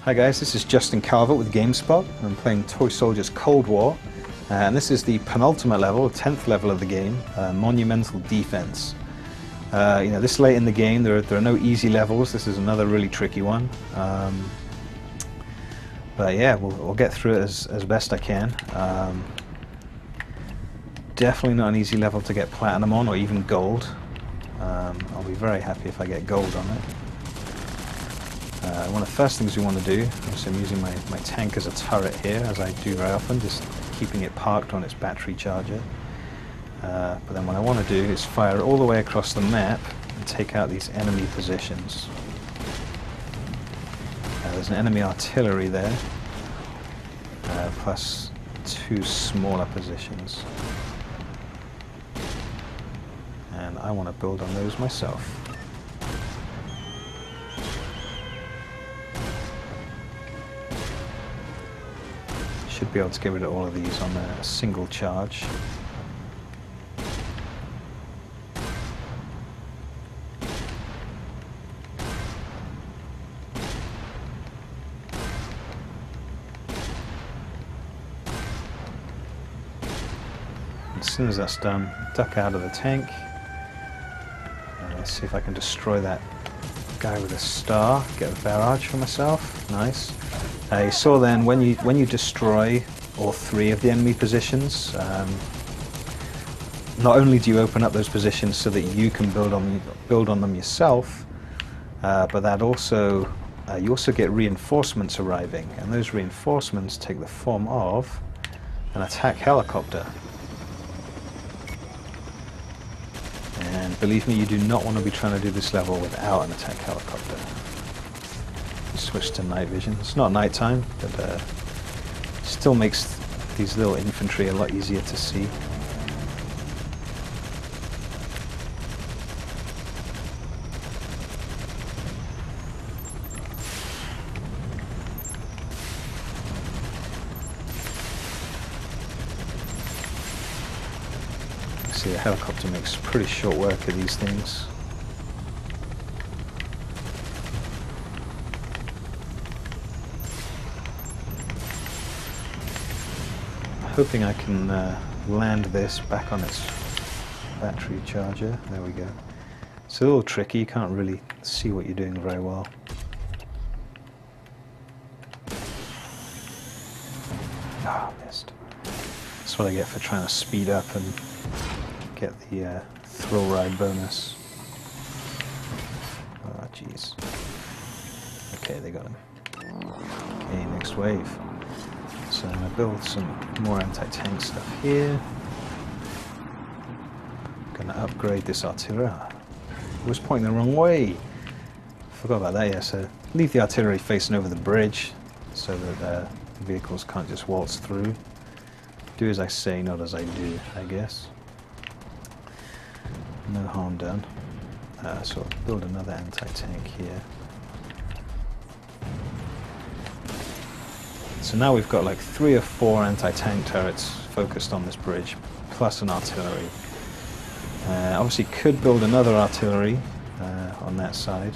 Hi guys, this is Justin Calvert with GameSpot. I'm playing Toy Soldiers Cold War, and this is the penultimate level, 10th level of the game, Monumental Defense. This late in the game, there are no easy levels. This is another really tricky one. But yeah, we'll get through it as best I can. Definitely not an easy level to get platinum on, or even gold. I'll be very happy if I get gold on it. One of the first things we want to do, so I'm using my tank as a turret here, as I do very often, just keeping it parked on its battery charger. But then what I want to do is fire it all the way across the map and take out these enemy positions. There's an enemy artillery there, plus 2 smaller positions. And I want to build on those myself. Should be able to get rid of all of these on a single charge. As soon as that's done, duck out of the tank. Let's see if I can destroy that guy with a star. Get a barrage for myself. Nice. You saw then when you destroy all 3 of the enemy positions, not only do you open up those positions so that you can build on them yourself, but that also you also get reinforcements arriving, and those reinforcements take the form of an attack helicopter. And believe me, you do not want to be trying to do this level without an attack helicopter. Switch to night vision. It's not nighttime, but still makes these little infantry a lot easier to see. See, a helicopter makes pretty short work of these things. Hoping I can land this back on its battery charger. There we go. It's a little tricky, you can't really see what you're doing very well. Ah, missed. That's what I get for trying to speed up and get the thrill ride bonus. Oh jeez. Okay, they got him. Okay, next wave. So I'm going to build some more anti-tank stuff here. I'm going to upgrade this artillery. It was pointing the wrong way. Forgot about that, yeah. So leave the artillery facing over the bridge so that vehicles can't just waltz through. Do as I say, not as I do, I guess. No harm done. So I'll build another anti-tank here. So now we've got like 3 or 4 anti-tank turrets focused on this bridge, plus an artillery. Obviously could build another artillery on that side.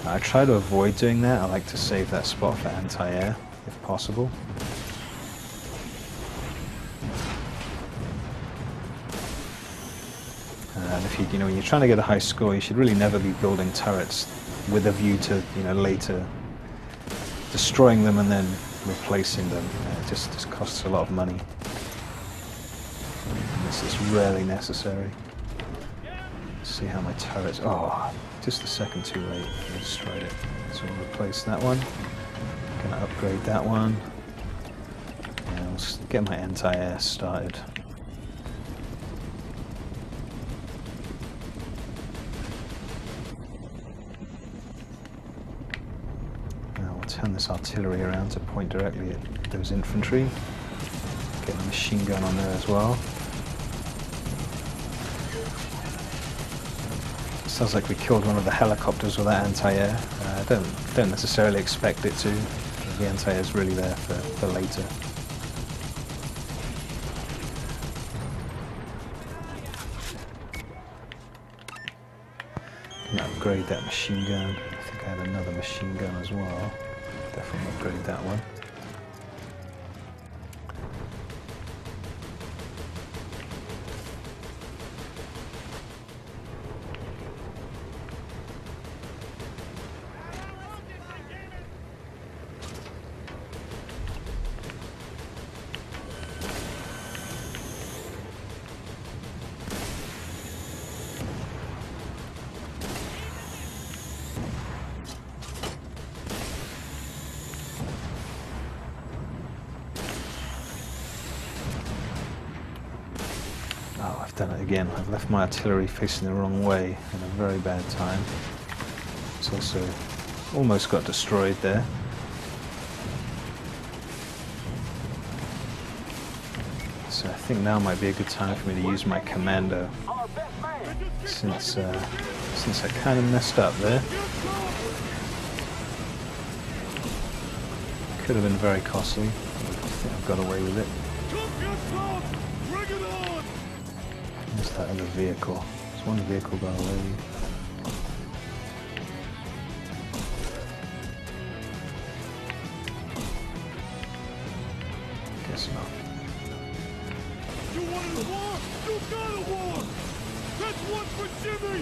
I try to avoid doing that. I like to save that spot for anti-air, if possible. And if when you're trying to get a high score, you should really never be building turrets with a view to, later destroying them and then replacing them. It just costs a lot of money. And this is rarely necessary. Let's see how my turrets... Oh, just a second too late. I destroyed it. So we'll replace that one. I'm going to upgrade that one. And I'll get my anti-air started. Turn this artillery around to point directly at those infantry. Get a machine gun on there as well. Sounds like we killed one of the helicopters with that anti-air. I don't necessarily expect it to. The anti-air is really there for later. Upgrade that machine gun. I think I had another machine gun as well. Definitely upgrade that one. Oh, I've done it again. I've left my artillery facing the wrong way in a very bad time. It's also almost got destroyed there. So I think now might be a good time for me to use my commando, since I kind of messed up there. Could have been very costly. I think I've got away with it. Where's that other vehicle? There's one vehicle gone away. Guess not. You wanted a war? You got a war! That's one for Jimmy!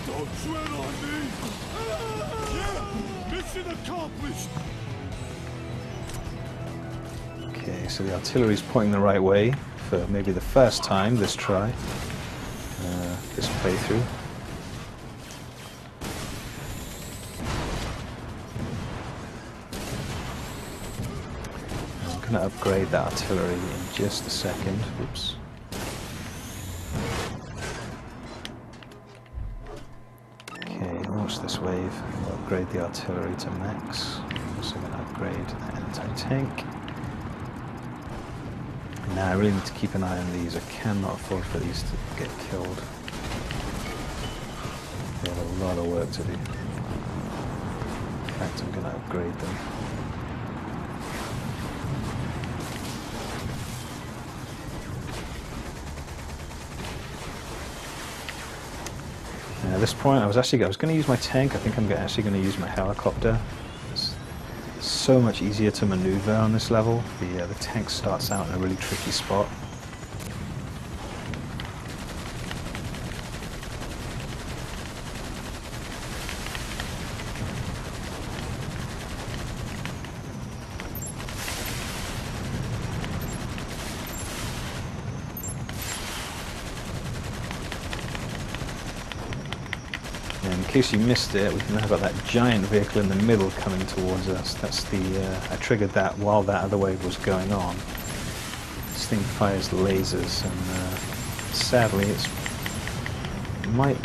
Don't tread on me! Yeah! Mission accomplished! Okay, so the artillery's pointing the right way for maybe the first time this try, this playthrough. I'm going to upgrade that artillery in just a second. Oops. Okay, launch this wave. I'll upgrade the artillery to max. I'm also going to upgrade the anti-tank. Now I really need to keep an eye on these. I cannot afford for these to get killed. They have a lot of work to do. In fact, I'm going to upgrade them. And at this point, I was going to use my tank. I think I'm actually going to use my helicopter. It's so much easier to maneuver on this level. The tank starts out in a really tricky spot. In case you missed it, we can have got that giant vehicle in the middle coming towards us. That's I triggered that while that other wave was going on. This thing fires lasers, and sadly, it might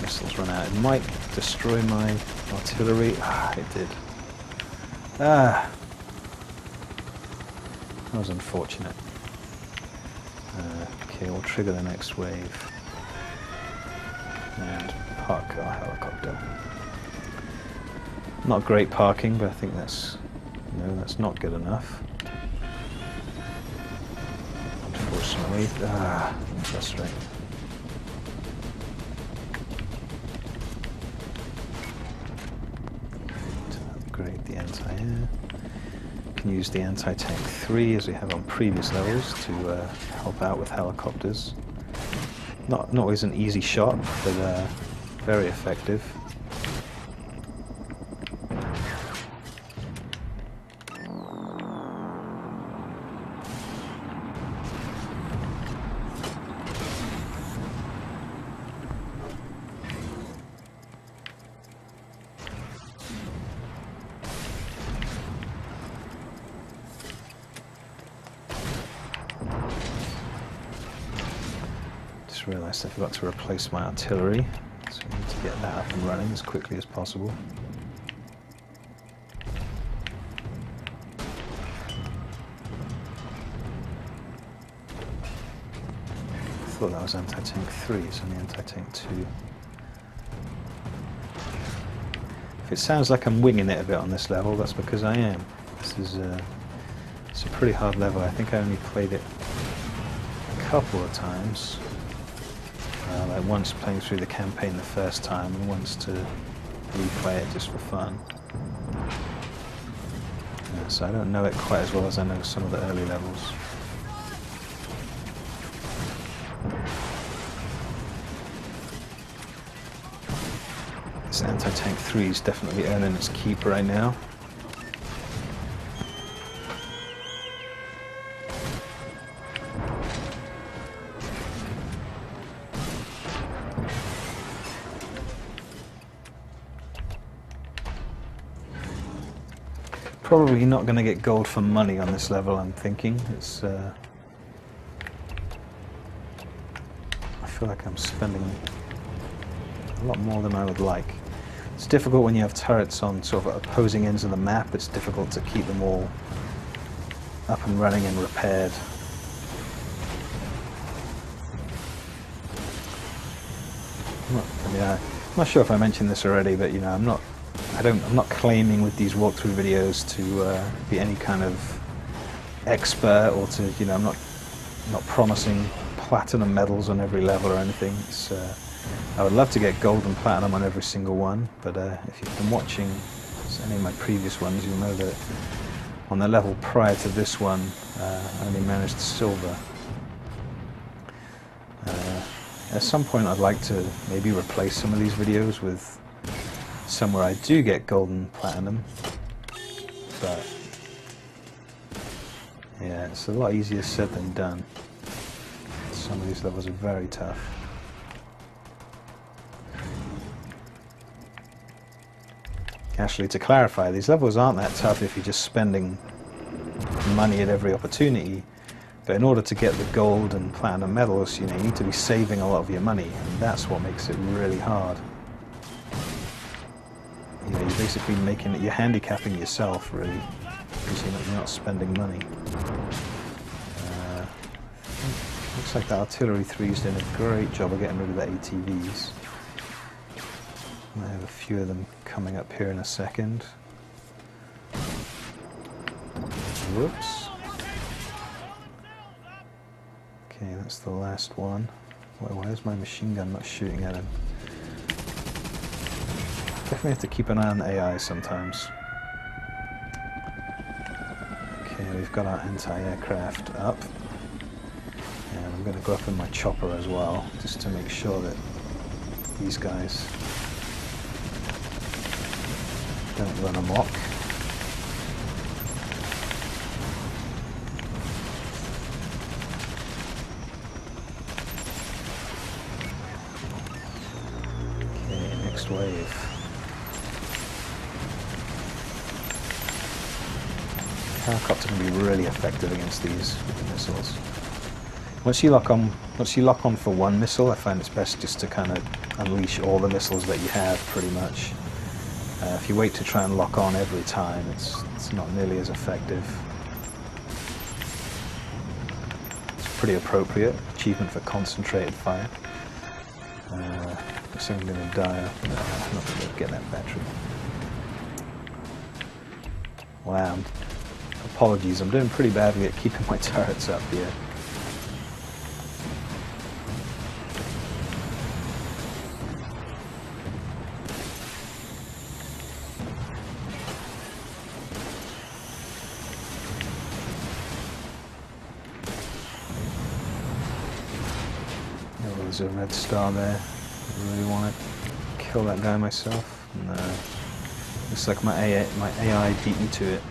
missiles run out. It might destroy my artillery. It did. That was unfortunate. Okay, we'll trigger the next wave. And park our helicopter. Not great parking, but I think that's not good enough. Unfortunately, frustrating. To upgrade the anti-air, can use the anti-tank 3 as we have on previous levels to help out with helicopters. Not always an easy shot, but very effective. Realised I forgot to replace my artillery, so I need to get that up and running as quickly as possible. I thought that was anti-tank 3, it's only anti-tank 2. If it sounds like I'm winging it a bit on this level, that's because I am. This is it's a pretty hard level. I think I only played it a couple of times. Like once playing through the campaign the first time, and once to replay it just for fun. So I don't know it quite as well as I know some of the early levels. This anti-tank 3 is definitely earning its keep right now. Probably not going to get gold for money on this level, I'm thinking. It's I feel like I'm spending a lot more than I would like. It's difficult when you have turrets on sort of opposing ends of the map. It's difficult to keep them all up and running and repaired. I'm not sure if I mentioned this already, but you know, I'm not claiming with these walkthrough videos to be any kind of expert, or to, you know, I'm not promising platinum medals on every level or anything. It's, I would love to get gold and platinum on every single one, but if you've been watching any of my previous ones, you'll know that on the level prior to this one, I only managed silver. At some point I'd like to maybe replace some of these videos with somewhere I do get gold and platinum, but yeah, it's a lot easier said than done. Some of these levels are very tough. Actually, to clarify, these levels aren't that tough if you're just spending money at every opportunity, but in order to get the gold and platinum medals, you know, you need to be saving a lot of your money, and that's what makes it really hard. You know, you're basically you're handicapping yourself, really, because you're not spending money. Looks like the artillery 3's doing a great job of getting rid of the ATVs. I have a few of them coming up here in a second. Whoops. Okay, that's the last one. Why is my machine gun not shooting at him? Definitely have to keep an eye on the AI sometimes. Okay, we've got our anti-aircraft up. And I'm going to go up in my chopper as well, just to make sure that these guys don't run amok. Okay, next wave. Helicopter can be really effective against these missiles. Once you lock on for one missile, I find it's best just to kind of unleash all the missiles that you have, pretty much. If you wait to try and lock on every time, it's not nearly as effective. It's pretty appropriate. Achievement for concentrated fire. I think I'm going to die. No, I'm not going to get that battery. Wow. Apologies, I'm doing pretty badly at keeping my turrets up here. Oh, there's a red star there. I really want to kill that guy myself. No. Looks like my AI beat me to it.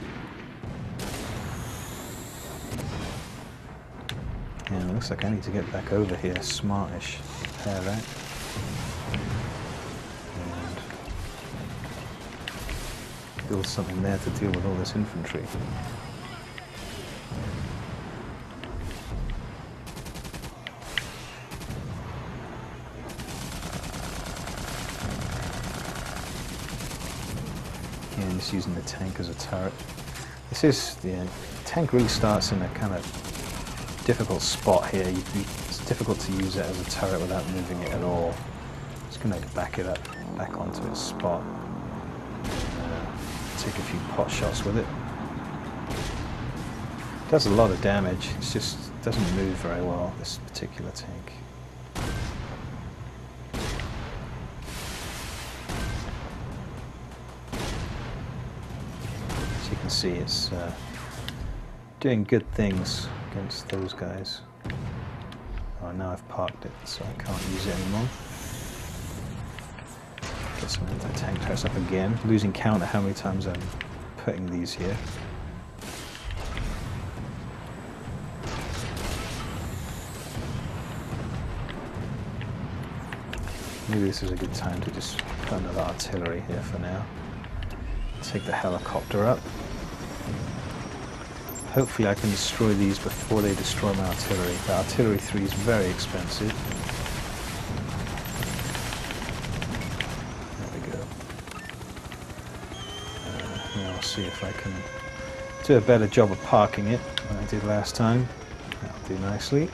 Yeah, it looks like I need to get back over here, smartish. Repair that. And build something there to deal with all this infantry. Yeah, just using the tank as a turret. This is, yeah, the tank really starts in a kind of difficult spot here. It's difficult to use it as a turret without moving it at all. Just going to back it up, back onto its spot. Take a few pot shots with it. It does a lot of damage, it just doesn't move very well, this particular tank. can see it's doing good things against those guys. Oh, now I've parked it, so I can't use it anymore. Get some anti-tank turrets up again. Losing count of how many times I'm putting these here. Maybe this is a good time to just put another artillery here for now. Take the helicopter up. Hopefully I can destroy these before they destroy my artillery. The artillery 3 is very expensive. There we go. Now I'll see if I can do a better job of parking it than I did last time. That'll do nicely.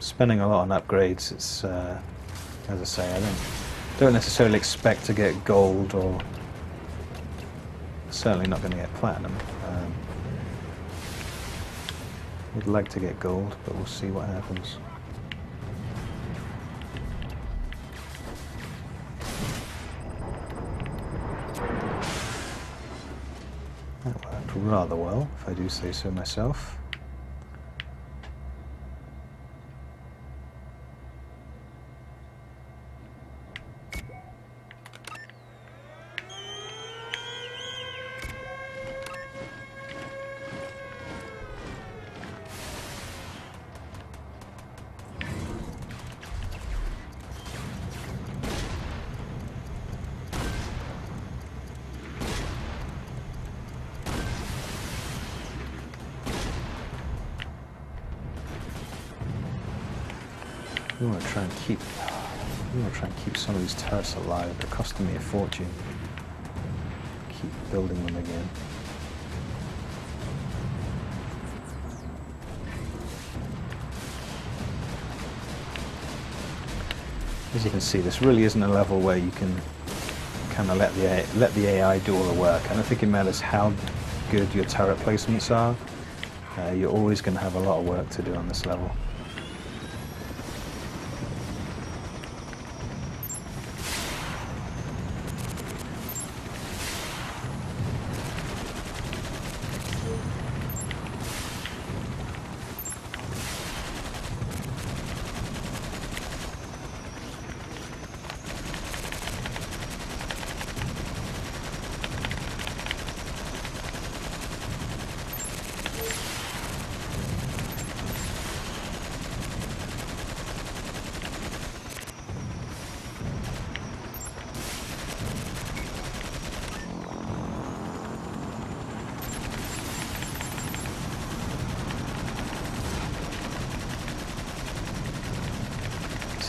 Spending a lot on upgrades. It's as I say, I don't necessarily expect to get gold, or certainly not going to get platinum. Would like to get gold, but we'll see what happens. That worked rather well, if I do say so myself. We want to try and keep some of these turrets alive. They're costing me a fortune. Keep building them again. As you can see, this really isn't a level where you can kind of let the AI do all the work. I don't think it matters how good your turret placements are. You're always going to have a lot of work to do on this level.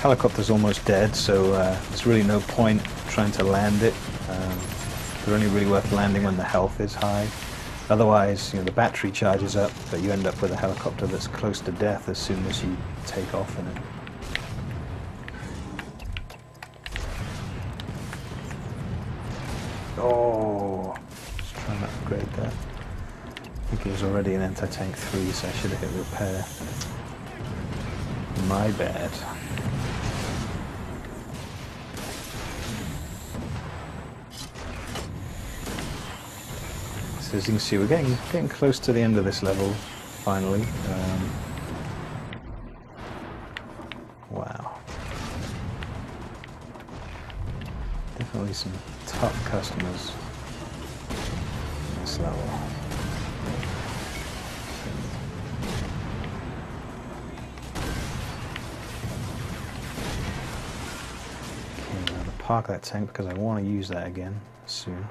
Helicopter's almost dead, so there's really no point trying to land it. They're only really worth landing when the health is high. Otherwise, you know, the battery charges up, but you end up with a helicopter that's close to death as soon as you take off in it. Oh, just trying to upgrade that. I think it was already an anti-tank 3, so I should have hit repair. My bad. So as you can see, we're getting close to the end of this level, finally. Wow. Definitely some tough customers in this level. Park that tank because I want to use that again soon.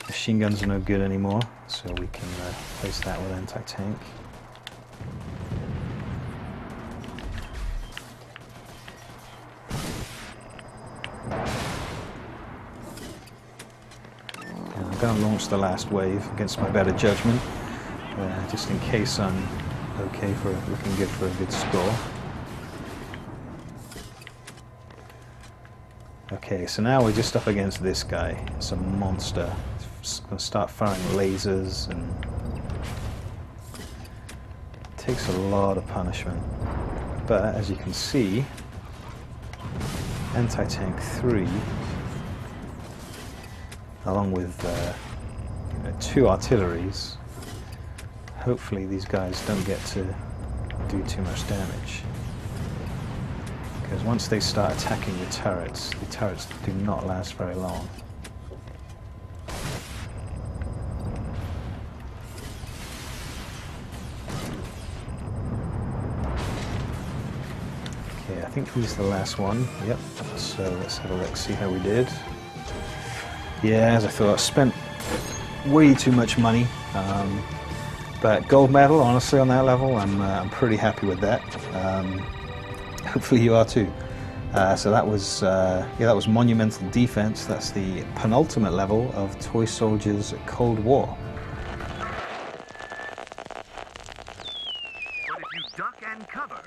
Machine guns are no good anymore, so we can replace that with anti-tank. And I'm going to launch the last wave against my better judgment, just in case I'm okay for looking good for a good score. Okay, so now we're just up against this guy. It's a monster. It's going to start firing lasers, and it takes a lot of punishment. But as you can see, anti-tank 3, along with 2 artilleries, hopefully these guys don't get to do too much damage. Because once they start attacking the turrets do not last very long. Okay, I think he's the last one. Yep, so let's have a look, see how we did. Yeah, as I thought, spent way too much money. But gold medal, honestly, on that level, I'm pretty happy with that. Hopefully you are too. So that was that was Monumental Defense. That's the penultimate level of Toy Soldiers Cold War. But if you duck and cover,